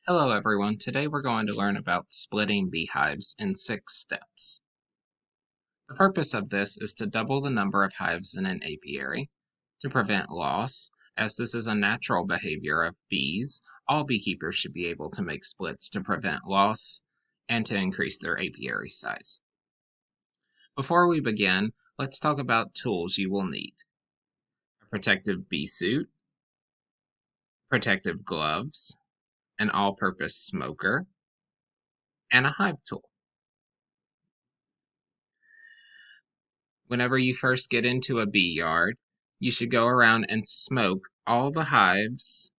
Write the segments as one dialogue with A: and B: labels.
A: Hello everyone, today we're going to learn about splitting beehives in 6 steps. The purpose of this is to double the number of hives in an apiary, to prevent loss, as this is a natural behavior of bees. All beekeepers should be able to make splits to prevent loss and to increase their apiary size. Before we begin, let's talk about tools you will need. A protective bee suit, protective gloves, an all-purpose smoker, and a hive tool. Whenever you first get into a bee yard, you should go around and smoke all the hives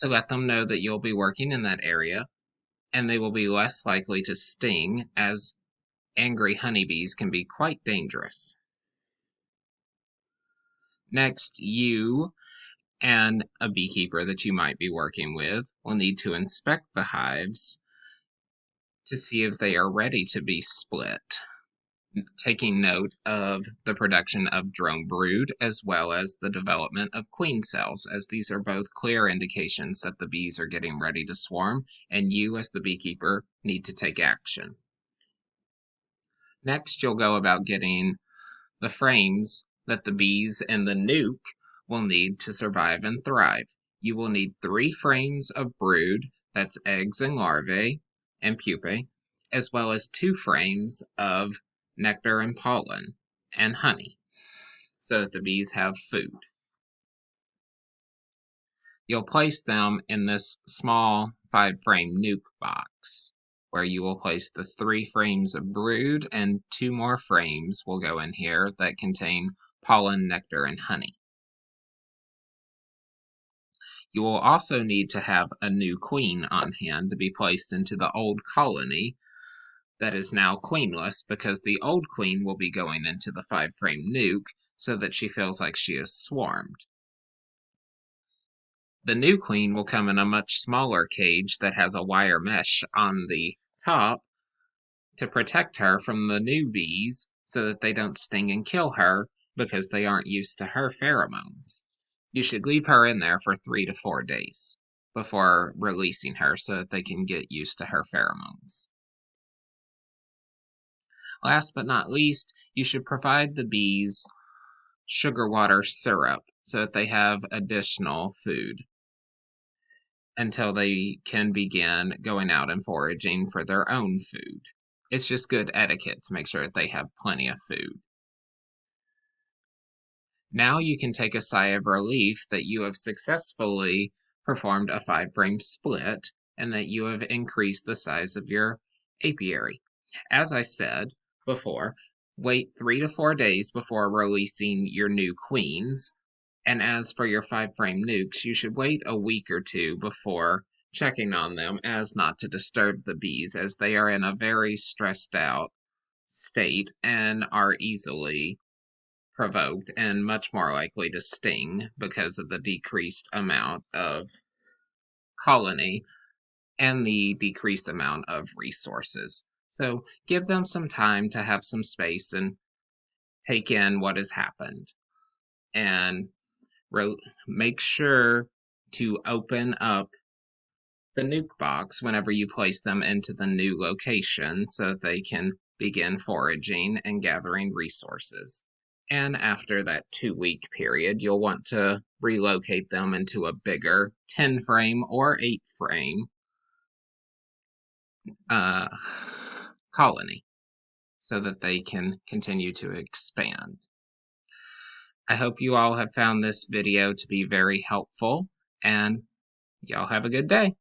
A: to let them know that you'll be working in that area, and they will be less likely to sting, as angry honeybees can be quite dangerous. Next, you and a beekeeper that you might be working with will need to inspect the hives to see if they are ready to be split, taking note of the production of drone brood as well as the development of queen cells, as these are both clear indications that the bees are getting ready to swarm, and you as the beekeeper need to take action. Next, you'll go about getting the frames that the bees and the nuke will need to survive and thrive. You will need 3 frames of brood, that's eggs and larvae and pupae, as well as 2 frames of nectar and pollen and honey, so that the bees have food. You'll place them in this small 5-frame nuke box, where you will place the 3 frames of brood, and 2 more frames will go in here that contain pollen, nectar, and honey. You will also need to have a new queen on hand to be placed into the old colony that is now queenless, because the old queen will be going into the 5-frame nuke so that she feels like she is swarmed. The new queen will come in a much smaller cage that has a wire mesh on the top to protect her from the new bees so that they don't sting and kill her, because they aren't used to her pheromones. You should leave her in there for 3 to 4 days before releasing her so that they can get used to her pheromones. Last but not least, you should provide the bees sugar water syrup so that they have additional food until they can begin going out and foraging for their own food. It's just good etiquette to make sure that they have plenty of food. Now you can take a sigh of relief that you have successfully performed a 5-frame split and that you have increased the size of your apiary. As I said before, wait 3 to 4 days before releasing your new queens. And as for your 5-frame nukes, you should wait a week or 2 before checking on them, as not to disturb the bees, as they are in a very stressed out state and are easily provoked and much more likely to sting because of the decreased amount of colony and the decreased amount of resources. So give them some time to have some space and take in what has happened. And make sure to open up the nuke box whenever you place them into the new location so that they can begin foraging and gathering resources. And after that 2-week period, you'll want to relocate them into a bigger 10-frame or 8-frame colony so that they can continue to expand. I hope you all have found this video to be very helpful, and y'all have a good day.